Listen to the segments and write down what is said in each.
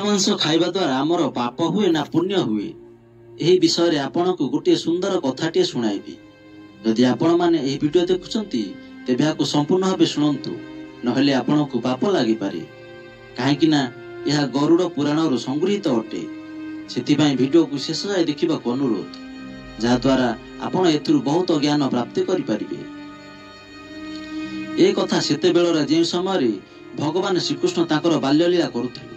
मांस खाइबा द्वारा आमर पाप हुए ना पुण्य हुए यही विषय आपनको गोटे सुंदर कथाटे शुणाइबी। जदि आपण माने एही वीडियो देखुछंती तेबे याकु संपूर्ण भावे शुणंतु, नहेले आपनको पाप लागि पारे। काहेकि ना यह गरुड़ पुराण संगृहित अटे। सेथिपाई वीडियो को शेष जाय देखिबाकु अनुरोध, जहा द्वारा आपण एथुरु बहुत ज्ञान प्राप्त करि परिबे। ए कथा सेते बेलर जे समय भगवान श्रीकृष्ण ताकर बाल्यलीला करुथिले।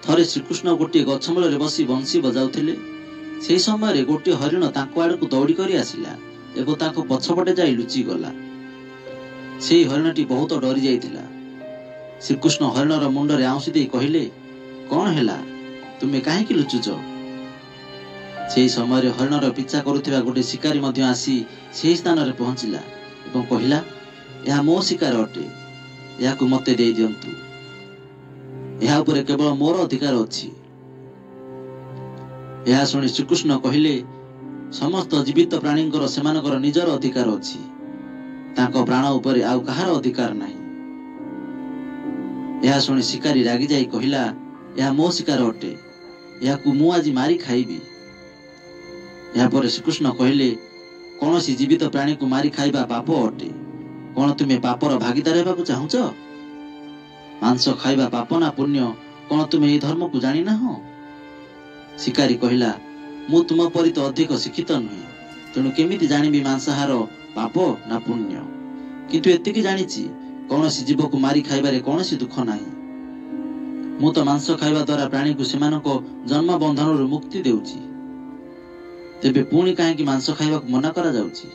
थरे श्रीकृष्ण गोटे गछमूल बसी बंशी बजाउथिले। से समय गोटे हरिण तांको आड़कू दौड़ी करी आसिला एवं तांको पछपटे जाई लुचि गला। से हरिणटी बहुत डरी जाइथिला। श्रीकृष्ण हरिणर मुंडरे आउंसी देई कहिले, कौन हैला, तुमे काहेकि लुचुच? से समय हरिणर पिछा करुथिबा गोटे शिकारी मध्य आसी से स्थान रे पहुंचिला एवं कहिला, यह मो शिकार अटे, याकू मते देई दियंतु। यह उपरे केवल मोर अधिकार अछि। यह सुनी श्रीकृष्ण कहिले, समस्त जीवित प्राणींकर सेमानकर निजर अधिकार अछि, तांको प्राण उपरे आउ कहार अधिकार नाही। यह सुनी शिकारी रागी जाई कहिला, यह मो शिकार अटे, याकू मु आज मारी खाइबी। यह पर श्रीकृष्ण कहिले, कौनसी जीवित प्राणी को मारी खाइबा पाप अटे। कौन तुमे पापर भागीदार हेबाकू चाहुच? मांस खाइबा पाप ना पुण्य, कौन तुमे ए धर्म को जानी ना हो? शिकारी कहिला, मु तुम परि तो अधिक शिक्षित नुहे, तेणु केमिति जानिबी मांसाहार पाप ना पुण्य। किंतु एतिकी जानिछि, कौनसी जीव को मारी खाइबारे कौनसी दुख नाही। मु तो मांस खाइबा द्वारा प्राणी को सेमानको जन्म बंधनरु मुक्ति देउछि। तेबे पुणी काहेकि मांस खाइबा को मना करा जाउछि?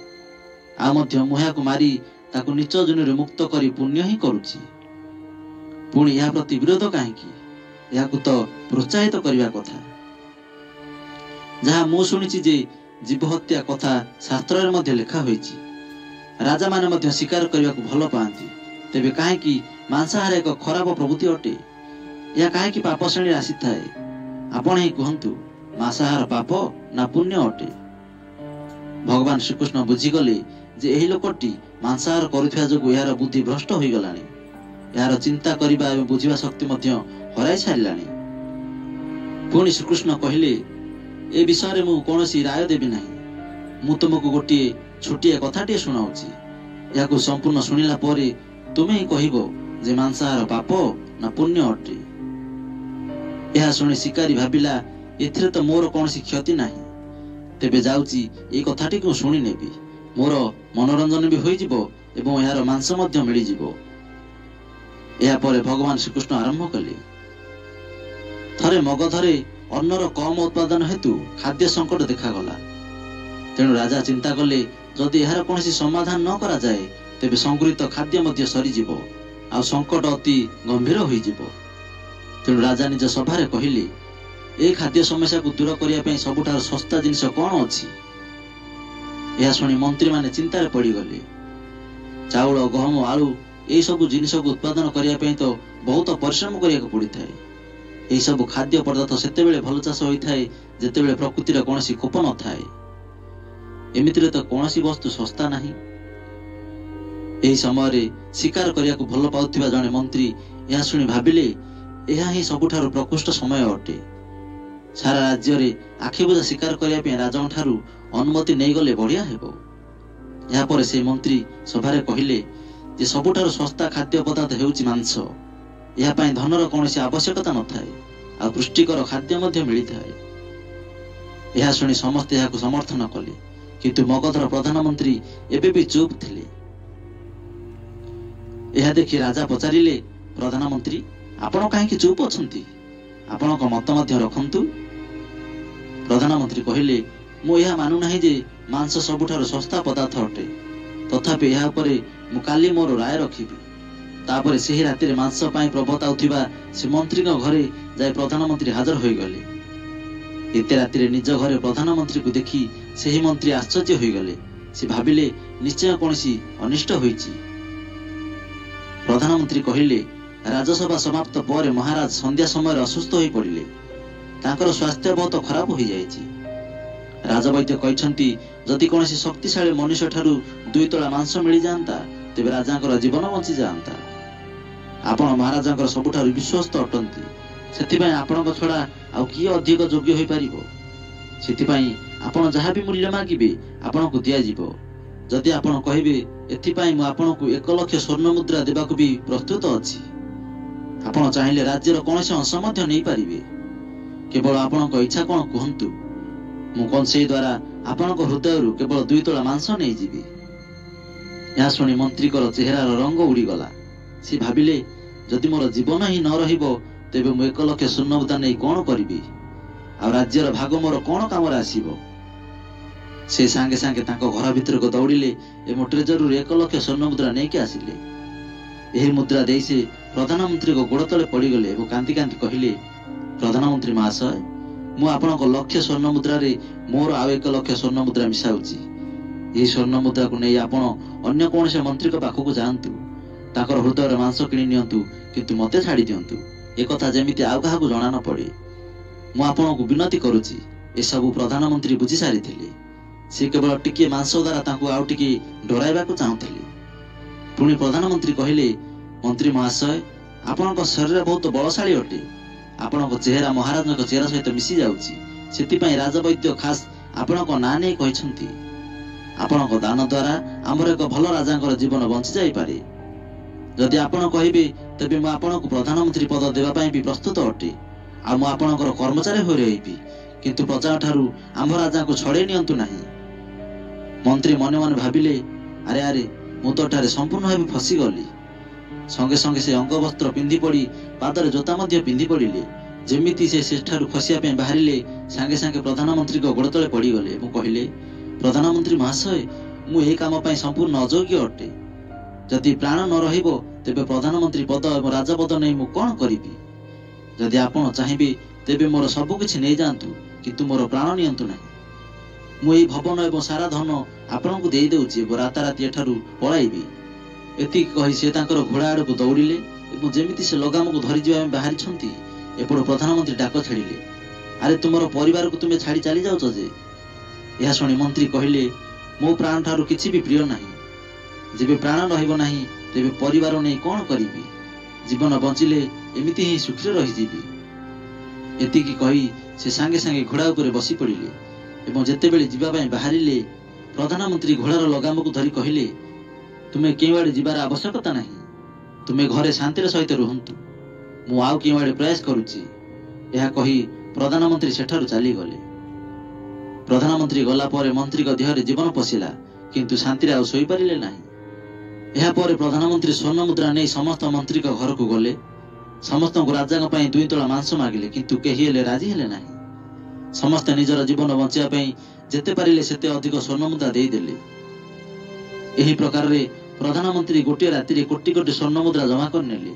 आ मध्य मुहाको मारी ताकु नीच जनुरे मुक्त करी पुण्य ही करुछि। पुणी या प्रति विरोध काहेकि? याकु तो प्रोत्साहित करिवा कथा। जहा मु सुनिछि जे जीव हत्या कथा शास्त्र रे मध्ये लिखा होईछि। राजा माने मध्ये शिकार करिवा को भलो पांती, तेबे काहेकि मांसाहार एक खराब प्रवृत्ति अटे? या काहेकि पाप श्रेणी आसी थाए? आपण ही कहंतु, मांसाहार पाप ना पुण्य अटे? भगवान श्रीकृष्ण बुझीगले जे एही लोकटी मांसाहार करुथिया जोगु यार बुद्धि भ्रष्ट होई गलानी। यार चिंता करिबा एवं बुझिबा शक्ति मध्ये हराई छाड़िलानी। पुणी श्रीकृष्ण कहिले, ए विषय रे मु कोनोसी राय देबी नाही। मु तुमको गोटे छोटिया कथाटे सुनाउछि। याकु संपूर्ण सुनिला परे तुमे ही कहिबो जे मांसाहार पाप ना पुण्य अटे। यह सुनी शिकारी भाबिला, एथिरे तो मोर कोनोसी क्षति नाही, तेबे जाउछि ए कथाटी को सुनि नेबी। मोर मनोरंजन भी होई जिवो एवं यार मांस मध्य मिली जिवो। या परे भगवान श्रीकृष्ण आरंभ कले। थरे मगधरे अन्नर कम उत्पादन हेतु खाद्य संकट देखागला। तेणु राजा चिंता कले, जदि यार कोनोसी समाधान न करा जाए तेबे संगृहीत खाद्य मध्य सरी जिवो आ संकट अति गंभीर होई जिवो। तेणु राजा निज सभारे कहिले, ए खाद्य समस्या को दूर करिया पई सबुठार सस्ता जिनिस कोन अछि? यह सुनी मंत्री माने चिंतार पड़ी गले। चाउल, गहम, आलू एई सब जिनिस को उत्पादन करिया पई तो बहुत परिश्रम करिया को पड़ी थाए। एई सब खाद्य पदार्थ सेते बेले भल चाष होई थाए जेते बेले प्रकृतिर कोनोसी कोप न थाए। एमितिरे तो कोनोसी वस्तु सस्ता नाही। एई समय रे शिकार करिया को भल पाउथिबा जने मंत्री यह सुनी भाबिले, एहा ही सबुठार प्रकृष्ट समय अटे। सारा राज्य रे आखि बुझा शिकार करिया पई राजाओं ठारू अनुमति नहीं गले बढ़िया हेबो। या परे से मंत्री सभारे कहिले जे सबुठार सस्ता खाद्य पदार्थ हेउछि मांस। या पई धनर कोनोसी आवश्यकता न थाए आ पुष्टिकर खाद्य मध्ये मिली थाए। यह सुनी समस्त याकु समर्थन कले, किंतु मगधर प्रधानमंत्री एबे भी चुप थिले। यह देखि राजा पचारिले, प्रधानमंत्री आपण काहेकि चुप अछंती? आपणक मत मध्ये रखंतु। प्रधानमंत्री कहिले, मु यह मानु नाही जे मांस सबुठार सस्ता पदार्थ अटे, तथापि यह उपरे मु काली मोर राय रखिबी। तापरे सेही राति रे मांस पाई प्रबताउथिबा से मंत्री घरे जाय प्रधानमंत्री हाजर होई गले। एते राति रे निज घरे प्रधानमंत्री को देखि सेही मंत्री आश्चर्य होई गले। से भाबिले, निश्चय कोनसी अनिष्ट होईछि। प्रधानमंत्री कहिले, राजसभा समाप्त पर महाराज संध्या समय असुस्थ होई पड़िले। तांकर स्वास्थ्य बहुत खराब होई जायछि। राजवैद्य कहिसंती, जदि कोनसी शक्तिशाली मनुष्य ठारू 2 तोला मांस मिली जांता तेबे राजांकर जीवन बंची जांता। आपण महाराजांकर सबुठारू विश्वस्त अटंती, ସେଥିପାଇଁ ଆପଣଙ୍କ ଛଡ଼ା ଆଉ କିଏ ଅଧିକ ଯୋଗ୍ୟ ହୋଇପାରିବ? ସେଥିପାଇଁ ଆପଣ ଯାହା ବି ମୂଲ୍ୟ ମାଗିବେ ଆପଣଙ୍କୁ ଦିଆଯିବ। ଯଦି ଆପଣ କହିବେ ଏଥିପାଇଁ ମୁଁ ଆପଣଙ୍କୁ 1 ଲକ୍ଷ ସ୍ୱର୍ଣ୍ଣ ମୁଦ୍ରା ଦେବାକୁ ବି ପ୍ରସ୍ତୁତ ଅଛି, ଆପଣ ଚାହିଁଲେ ରାଜ୍ୟର କୌଣସି ଅଂଶ ମଧ୍ୟ ନେଇପାରିବେ। କେବଳ ଆପଣଙ୍କ ଇଚ୍ଛା କ'ଣ କୁହନ୍ତୁ, ମୁଁ କଂସେଇ ଦ୍ୱାରା ଆପଣଙ୍କ ହୃଦୟରୁ କେବଳ 2 ତୋଳା ମାଂସ ନେଇଯିବି। ଏହା ଶୁଣି ମନ୍ତ୍ରୀଙ୍କର ଚେହେରାର ରଙ୍ଗ ଉଡ଼ିଗଲା। ସେ ଭାବିଲେ, ଯଦି ମୋର ଜୀବନ ହିଁ ନ ରହିବ ତେବେ ମୁଁ 1 ଲକ୍ଷ ସ୍ୱର୍ଣ୍ଣ ମୁଦ୍ରା ନେଇ କ'ଣ କରିବି? ଆଉ ରାଜ୍ୟର ଭାଗ ମୋର କ'ଣ କାମରେ ଆସିବ? ସେ ସାଙ୍ଗେ ସାଙ୍ଗେ ତାଙ୍କ ଘର ଭିତରକୁ ଦୌଡ଼ିଲେ ଏବଂ ଟ୍ରେଜରରୁ 1 ଲକ୍ଷ ସ୍ୱର୍ଣ୍ଣ ମୁଦ୍ରା ନେଇକି ଆସିଲେ। ଏହି ମୁଦ୍ରା ଦେଇ ସେ ପ୍ରଧାନମନ୍ତ୍ରୀଙ୍କ ଗୋଡ଼ ତଳେ ପଡ଼ିଗଲେ ଏବଂ କାନ୍ଦି କାନ୍ଦି କହିଲେ, ପ୍ରଧାନମନ୍ତ୍ରୀ ମହାଶୟ, ମୁଁ ଆପଣଙ୍କ 1 ଲକ୍ଷ ସ୍ୱର୍ଣ୍ଣ ମୁଦ୍ରାରେ ମୋର ଆଉ 1 ଲକ୍ଷ ସ୍ୱର୍ଣ୍ଣ ମୁଦ୍ରା ମିଶାଉଛି। ଏହି ସ୍ୱର୍ଣ୍ଣ ମୁଦ୍ରାକୁ ନେଇ ଆପଣ ଅନ୍ୟ କୌଣସି ମନ୍ତ୍ରୀଙ୍କ ପାଖକୁ ଯାଆନ୍ତୁ, ତାଙ୍କର ହୃଦୟର ମାଂସ କିଣି ନିଅନ୍ତୁ, କିନ୍ତୁ ମୋତେ ଛାଡ଼ି ଦିଅନ୍ତୁ। ଏକଥା ଯେମିତି ଆଉ କାହାକୁ ଜଣା ନ ପଡ଼େ। ମୁଁ ଆପଣଙ୍କୁ ବିନତି କରୁଛି। ଏସବୁ ପ୍ରଧାନମନ୍ତ୍ରୀ ବୁଝି ସାରିଥିଲେ। ସେ କେବଳ ଟିକିଏ ମାଂସ ଦ୍ୱାରା ତାଙ୍କୁ ଆଉ ଟିକିଏ ଡରାଇବାକୁ ଚାହୁଁଥିଲେ। ପୁଣି ପ୍ରଧାନମନ୍ତ୍ରୀ କହିଲେ, ମନ୍ତ୍ରୀ ମହାଶୟ, ଆପଣଙ୍କ ଶରୀର ବହୁତ ବଳଶାଳୀ ଅଟେ। ଆପଣଙ୍କ ଚେହେରା ମହାରାଜଙ୍କ ଚେହେରା ସହିତ ମିଶି ଯାଉଛି। ସେଥିପାଇଁ ରାଜବୈଦ୍ୟ ଖାସ୍ ଆପଣଙ୍କ ନାଁ ନେଇ କହିଛନ୍ତି। ଆପଣଙ୍କ ଦାନ ଦ୍ୱାରା ଆମର ଏକ ଭଲ ରାଜାଙ୍କର ଜୀବନ ବଞ୍ଚି ଯାଇପାରେ। ଯଦି ଆପଣ କହିବେ ତେବେ ମୁଁ ଆପଣଙ୍କୁ ପ୍ରଧାନମନ୍ତ୍ରୀ ପଦ ଦେବା ପାଇଁ ବି ପ୍ରସ୍ତୁତ ଅଟେ। ଆଉ ମୁଁ ଆପଣଙ୍କର କର୍ମଚାରୀ ହୋଇ ରହିବି, କିନ୍ତୁ ପ୍ରଜାଠାରୁ ଆମ ରାଜାଙ୍କୁ ଛଡ଼େଇ ନିଅନ୍ତୁ ନାହିଁ। ମନ୍ତ୍ରୀ ମନେ ମନେ ଭାବିଲେ, ଆରେ ଆରେ, ମୁଁ ତ ଏଠାରେ ସମ୍ପୂର୍ଣ୍ଣ ଭାବେ ଫସିଗଲି। ସଙ୍ଗେ ସଙ୍ଗେ ସେ ଅଙ୍ଗବସ୍ତ୍ର ପିନ୍ଧି ପଡ଼ି ପାଦରେ ଜୋତା ମଧ୍ୟ ପିନ୍ଧି ପଡ଼ିଲେ। ଯେମିତି ସେ ସେଠାରୁ ଖସିବା ପାଇଁ ବାହାରିଲେ, ସାଙ୍ଗେ ସାଙ୍ଗେ ପ୍ରଧାନମନ୍ତ୍ରୀଙ୍କ ଗୋଡ଼ ତଳେ ପଡ଼ିଗଲେ ଏବଂ କହିଲେ, ପ୍ରଧାନମନ୍ତ୍ରୀ ମହାଶୟ, ମୁଁ ଏହି କାମ ପାଇଁ ସମ୍ପୂର୍ଣ୍ଣ ଅଯୋଗ୍ୟ ଅଟେ। ଯଦି ପ୍ରାଣ ନ ରହିବ ତେବେ ପ୍ରଧାନମନ୍ତ୍ରୀ ପଦ ଏବଂ ରାଜପଦ ନେଇ ମୁଁ କ'ଣ କରିବି? ଯଦି ଆପଣ ଚାହିଁବେ ତେବେ ମୋର ସବୁ କିଛି ନେଇଯାଆନ୍ତୁ, କିନ୍ତୁ ମୋର ପ୍ରାଣ ନିଅନ୍ତୁ ନାହିଁ। ମୁଁ ଏହି ଭବନ ଏବଂ ସାରା ଧନ ଆପଣଙ୍କୁ ଦେଇଦେଉଛି ଏବଂ ରାତାରାତି ଏଠାରୁ ପଳାଇବି। ଏତିକି କହି ସେ ତାଙ୍କର ଘୋଡ଼ା ଆଡ଼କୁ ଦୌଡ଼ିଲେ ଏବଂ ଯେମିତି ସେ ଲଗାମକୁ ଧରିଯିବା ପାଇଁ ବାହାରିଛନ୍ତି, ଏପଟ ପ୍ରଧାନମନ୍ତ୍ରୀ ଡାକ ଛାଡ଼ିଲେ, ଆରେ ତୁମର ପରିବାରକୁ ତୁମେ ଛାଡ଼ି ଚାଲି ଯାଉଛ ଯେ? ଏହା ଶୁଣି ମନ୍ତ୍ରୀ କହିଲେ, ମୋ ପ୍ରାଣ ଠାରୁ କିଛି ବି ପ୍ରିୟ ନାହିଁ। ଯେବେ ପ୍ରାଣ ରହିବ ନାହିଁ ତେବେ ପରିବାର ନେଇ କ'ଣ କରିବି? ଜୀବନ ବଞ୍ଚିଲେ ଏମିତି ହିଁ ସୁଖରେ ରହିଯିବି। ଏତିକି କହି ସେ ସାଙ୍ଗେ ସାଙ୍ଗେ ଘୋଡ଼ା ଉପରେ ବସି ପଡ଼ିଲେ ଏବଂ ଯେତେବେଳେ ଯିବା ପାଇଁ ବାହାରିଲେ, ପ୍ରଧାନମନ୍ତ୍ରୀ ଘୋଡ଼ାର ଲଗାମକୁ ଧରି କହିଲେ, ତୁମେ କେଉଁଆଡ଼େ ଯିବାର ଆବଶ୍ୟକତା ନାହିଁ। ତୁମେ ଘରେ ଶାନ୍ତିର ସହିତ ରୁହନ୍ତୁ। ମୁଁ ଆଉ କେଉଁଆଡ଼େ ପ୍ରୟାସ କରୁଛି। ଏହା କହି ପ୍ରଧାନମନ୍ତ୍ରୀ ସେଠାରୁ ଚାଲିଗଲେ। ପ୍ରଧାନମନ୍ତ୍ରୀ ଗଲା ପରେ ମନ୍ତ୍ରୀଙ୍କ ଦେହରେ ଜୀବନ ପଶିଲା, କିନ୍ତୁ ଶାନ୍ତିରେ ଆଉ ଶୋଇପାରିଲେ ନାହିଁ। ଏହାପରେ ପ୍ରଧାନମନ୍ତ୍ରୀ ସ୍ୱର୍ଣ୍ଣ ମୁଦ୍ରା ନେଇ ସମସ୍ତ ମନ୍ତ୍ରୀଙ୍କ ଘରକୁ ଗଲେ। ସମସ୍ତଙ୍କୁ ରାଜାଙ୍କ ପାଇଁ 2 ତୋଳା ମାଂସ ମାଗିଲେ, କିନ୍ତୁ କେହି ହେଲେ ରାଜି ହେଲେ ନାହିଁ। ସମସ୍ତେ ନିଜର ଜୀବନ ବଞ୍ଚିବା ପାଇଁ ଯେତେ ପାରିଲେ ସେତେ ଅଧିକ ସ୍ୱର୍ଣ୍ଣ ମୁଦ୍ରା ଦେଇଦେଲେ। ଏହି ପ୍ରକାରରେ ପ୍ରଧାନମନ୍ତ୍ରୀ ଗୋଟିଏ ରାତିରେ କୋଟି କୋଟି ସ୍ୱର୍ଣ୍ଣ ମୁଦ୍ରା ଜମା କରିନେଲେ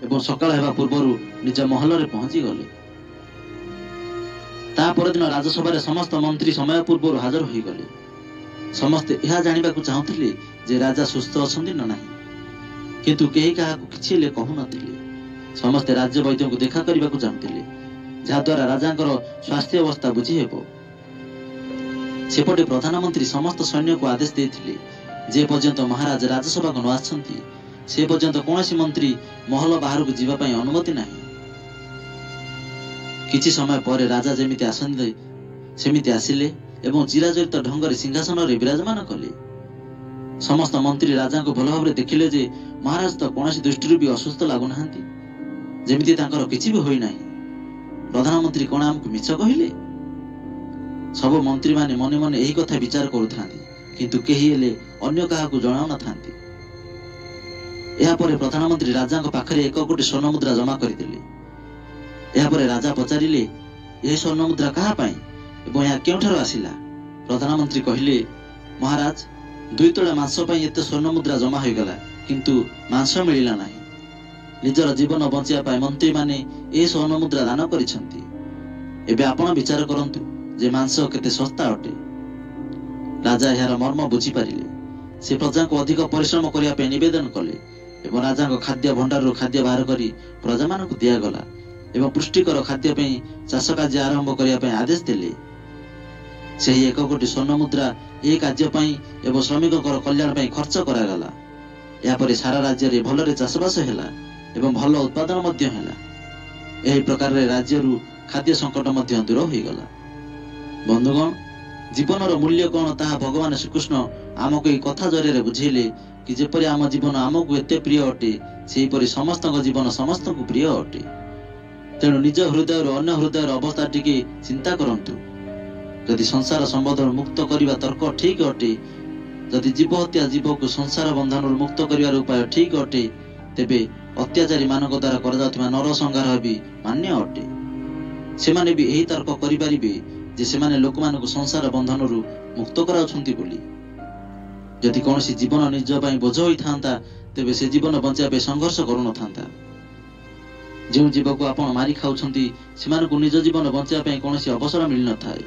ଏବଂ ସକାଳ ହେବା ପୂର୍ବରୁ ନିଜ ମହଲରେ ପହଞ୍ଚିଗଲେ। ତା ପରଦିନ ରାଜସଭାରେ ସମସ୍ତ ମନ୍ତ୍ରୀ ସମୟ ପୂର୍ବରୁ ହାଜର ହୋଇଗଲେ। ସମସ୍ତେ ଏହା ଜାଣିବାକୁ ଚାହୁଁଥିଲେ ଯେ ରାଜା ସୁସ୍ଥ ଅଛନ୍ତି ନା ନାହିଁ, କିନ୍ତୁ କେହି କାହାକୁ କିଛି ହେଲେ କହୁନଥିଲେ। ସମସ୍ତେ ରାଜ୍ୟ ବୈଦ୍ୟଙ୍କୁ ଦେଖା କରିବାକୁ ଚାହୁଁଥିଲେ, ଯାହାଦ୍ୱାରା ରାଜାଙ୍କର ସ୍ୱାସ୍ଥ୍ୟ ଅବସ୍ଥା ବୁଝି ହେବ। ସେପଟେ ପ୍ରଧାନମନ୍ତ୍ରୀ ସମସ୍ତ ସୈନ୍ୟକୁ ଆଦେଶ ଦେଇଥିଲେ, ଯେ ପର୍ଯ୍ୟନ୍ତ ମହାରାଜ ରାଜସଭାକୁ ନ ଆସିଛନ୍ତି ସେ ପର୍ଯ୍ୟନ୍ତ କୌଣସି ମନ୍ତ୍ରୀ ମହଲ ବାହାରକୁ ଯିବା ପାଇଁ ଅନୁମତି ନାହିଁ। କିଛି ସମୟ ପରେ ରାଜା ଯେମିତି ଆସନ୍ତି ସେମିତି ଆସିଲେ ଏବଂ ଚିରାଚରିତ ଢଙ୍ଗରେ ସିଂହାସନରେ ବିରାଜମାନ କଲେ। ସମସ୍ତ ମନ୍ତ୍ରୀ ରାଜାଙ୍କୁ ଭଲ ଭାବରେ ଦେଖିଲେ ଯେ ମହାରାଜ ତ କୌଣସି ଦୃଷ୍ଟିରୁ ବି ଅସୁସ୍ଥ ଲାଗୁନାହାନ୍ତି, ଯେମିତି ତାଙ୍କର କିଛି ବି ହୋଇନାହିଁ। ପ୍ରଧାନମନ୍ତ୍ରୀ କ'ଣ ଆମକୁ ମିଛ କହିଲେ? ସବୁ ମନ୍ତ୍ରୀମାନେ ମନେ ମନେ ଏହି କଥା ବିଚାର କରୁଥାନ୍ତି, କିନ୍ତୁ କେହି ହେଲେ ଅନ୍ୟ କାହାକୁ ଜଣାଉନଥାନ୍ତି। ଏହାପରେ ପ୍ରଧାନମନ୍ତ୍ରୀ ରାଜାଙ୍କ ପାଖରେ 1 କୋଟି ସ୍ୱର୍ଣ୍ଣ ମୁଦ୍ରା ଜମା କରିଦେଲେ। ଏହାପରେ ରାଜା ପଚାରିଲେ, ଏହି ସ୍ୱର୍ଣ୍ଣ ମୁଦ୍ରା କାହା ପାଇଁ ଏବଂ ଏହା କେଉଁଠାରୁ ଆସିଲା? ପ୍ରଧାନମନ୍ତ୍ରୀ କହିଲେ, ମହାରାଜ, 2 ତୋଳା ମାଂସ ପାଇଁ ଏତେ ସ୍ୱର୍ଣ୍ଣ ମୁଦ୍ରା ଜମା ହୋଇଗଲା, କିନ୍ତୁ ମାଂସ ମିଳିଲା ନାହିଁ। ନିଜର ଜୀବନ ବଞ୍ଚିବା ପାଇଁ ମନ୍ତ୍ରୀମାନେ ଏହି ସ୍ୱର୍ଣ୍ଣ ମୁଦ୍ରା ଦାନ କରିଛନ୍ତି। ଏବେ ଆପଣ ବିଚାର କରନ୍ତୁ ଯେ ମାଂସ କେତେ ଶସ୍ତା ଅଟେ। ରାଜା ଏହାର ମର୍ମ ବୁଝିପାରିଲେ। ସେ ପ୍ରଜାଙ୍କୁ ଅଧିକ ପରିଶ୍ରମ କରିବା ପାଇଁ ନିବେଦନ କଲେ ଏବଂ ରାଜାଙ୍କ ଖାଦ୍ୟ ଭଣ୍ଡାରରୁ ଖାଦ୍ୟ ବାହାର କରି ପ୍ରଜାମାନଙ୍କୁ ଦିଆଗଲା ଏବଂ ପୁଷ୍ଟିକର ଖାଦ୍ୟ ପାଇଁ ଚାଷ କାର୍ଯ୍ୟ ଆରମ୍ଭ କରିବା ପାଇଁ ଆଦେଶ ଦେଲେ। ସେହି 1 କୋଟି ସ୍ୱର୍ଣ୍ଣ ମୁଦ୍ରା ଏହି କାର୍ଯ୍ୟ ପାଇଁ ଏବଂ ଶ୍ରମିକଙ୍କର କଲ୍ୟାଣ ପାଇଁ ଖର୍ଚ୍ଚ କରାଗଲା। ଏହାପରେ ସାରା ରାଜ୍ୟରେ ଭଲରେ ଚାଷବାସ ହେଲା ଏବଂ ଭଲ ଉତ୍ପାଦନ ମଧ୍ୟ ହେଲା। ଏହି ପ୍ରକାରରେ ରାଜ୍ୟରୁ ଖାଦ୍ୟ ସଙ୍କଟ ମଧ୍ୟ ଦୂର ହୋଇଗଲା। ବନ୍ଧୁଗଣ, ଜୀବନର ମୂଲ୍ୟ କ'ଣ ତାହା ଭଗବାନ ଶ୍ରୀକୃଷ୍ଣ ଆମକୁ ଏହି କଥା ଜରିଆରେ ବୁଝେଇଲେ କି ଯେପରି ଆମ ଜୀବନ ଆମକୁ ଏତେ ପ୍ରିୟ ଅଟେ, ସେହିପରି ସମସ୍ତଙ୍କ ଜୀବନ ସମସ୍ତଙ୍କୁ ପ୍ରିୟ ଅଟେ। ତେଣୁ ନିଜ ହୃଦୟରୁ ଅନ୍ୟ ହୃଦୟର ଅବସ୍ଥା ଟିକେ ଚିନ୍ତା କରନ୍ତୁ। ଯଦି ସଂସାର ସମ୍ବନ୍ଧରୁ ମୁକ୍ତ କରିବା ତର୍କ ଠିକ ଅଟେ, ଯଦି ଜୀବ ହତ୍ୟା ଜୀବକୁ ସଂସାର ବନ୍ଧନରୁ ମୁକ୍ତ କରିବାର ଉପାୟ ଠିକ ଅଟେ, ତେବେ ଅତ୍ୟାଚାରୀ ମାନଙ୍କ ଦ୍ୱାରା କରାଯାଉଥିବା ନରସଂହାର ବି ମାନ୍ୟ ଅଟେ। ସେମାନେ ବି ଏହି ତର୍କ କରିପାରିବେ ଯେ ସେମାନେ ଲୋକମାନଙ୍କୁ ସଂସାର ବନ୍ଧନରୁ ମୁକ୍ତ କରାଉଛନ୍ତି ବୋଲି। ଯଦି କୌଣସି ଜୀବନ ନିଜ ପାଇଁ ବୋଝ ହୋଇଥାନ୍ତା, ତେବେ ସେ ଜୀବନ ବଞ୍ଚାଇବା ପାଇଁ ସଂଘର୍ଷ କରୁନଥାନ୍ତା। ଯେଉଁ ଜୀବକୁ ଆପଣ ମାରି ଖାଉଛନ୍ତି, ସେମାନଙ୍କୁ ନିଜ ଜୀବନ ବଞ୍ଚାଇବା ପାଇଁ କୌଣସି ଅବସର ମିଳିନଥାଏ।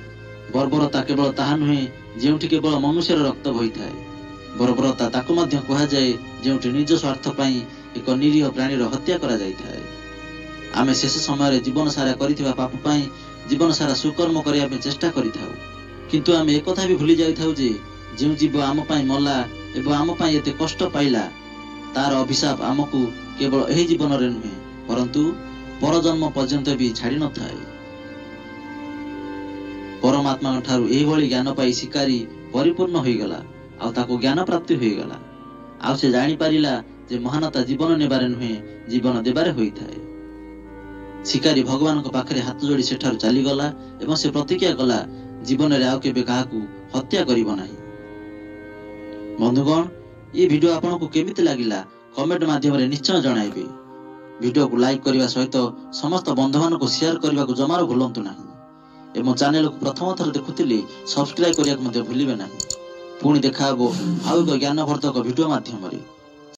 ବର୍ବରତା କେବଳ ତାହା ନୁହେଁ ଯେଉଁଠି କେବଳ ମନୁଷ୍ୟର ରକ୍ତ ବହିଥାଏ। ବର୍ବରତା ତାକୁ ମଧ୍ୟ କୁହାଯାଏ ଯେଉଁଠି ନିଜ ସ୍ୱାର୍ଥ ପାଇଁ ଏକ ନିରୀହ ପ୍ରାଣୀର ହତ୍ୟା କରାଯାଇଥାଏ। ଆମେ ଶେଷ ସମୟରେ ଜୀବନ ସାରା କରିଥିବା ପାପ ପାଇଁ ଜୀବନ ସାରା ସୁକର୍ମ କରିବା ପାଇଁ ଚେଷ୍ଟା କରିଥାଉ, କିନ୍ତୁ ଆମେ ଏକଥା ବି ଭୁଲି ଯାଇଥାଉ ଯେ ଯେଉଁ ଜୀବ ଆମ ପାଇଁ ମଲା ଏବଂ ଆମ ପାଇଁ ଏତେ କଷ୍ଟ ପାଇଲା, ତାର ଅଭିଶାପ ଆମକୁ କେବଳ ଏହି ଜୀବନରେ ନୁହେଁ ପରନ୍ତୁ ପରଜନ୍ମ ପର୍ଯ୍ୟନ୍ତ ବି ଛାଡି ନଥାଏ। ପରମାତ୍ମାଙ୍କ ଠାରୁ ଏହିଭଳି ଜ୍ଞାନ ପାଇ ଶିକାରୀ ପରିପୂର୍ଣ୍ଣ ହୋଇଗଲା, ଆଉ ତାକୁ ଜ୍ଞାନ ପ୍ରାପ୍ତି ହୋଇଗଲା। ଆଉ ସେ ଜାଣିପାରିଲା ଯେ ମହାନତା ଜୀବନ ନେବାରେ ନୁହେଁ, ଜୀବନ ଦେବାରେ ହୋଇଥାଏ। ଶିକାରୀ ଭଗବାନଙ୍କ ପାଖରେ ହାତ ଯୋଡ଼ି ସେଠାରୁ ଚାଲିଗଲା ଏବଂ ସେ ପ୍ରତିଜ୍ଞା କଲା ଜୀବନରେ ଆଉ କେବେ କାହାକୁ ହତ୍ୟା କରିବ ନାହିଁ। ବନ୍ଧୁଗଣ, ଏ ଭିଡିଓ ଆପଣଙ୍କୁ କେମିତି ଲାଗିଲା କମେଣ୍ଟ ମାଧ୍ୟମରେ ନିଶ୍ଚୟ ଜଣାଇବେ। ଭିଡିଓକୁ ଲାଇକ୍ କରିବା ସହିତ ସମସ୍ତ ବନ୍ଧୁମାନଙ୍କୁ ସେୟାର କରିବାକୁ ଜମାରୁ ଭୁଲନ୍ତୁ ନାହିଁ ଏବଂ ଚ୍ୟାନେଲକୁ ପ୍ରଥମ ଥର ଦେଖୁଥିଲେ ସବସ୍କ୍ରାଇବ କରିବାକୁ ମଧ୍ୟ ଭୁଲିବେ ନାହିଁ। ପୁଣି ଦେଖା ହେବ ଆଉ ଏକ ଜ୍ଞାନବର୍ଦ୍ଧକ ଭିଡିଓ ମାଧ୍ୟମରେ।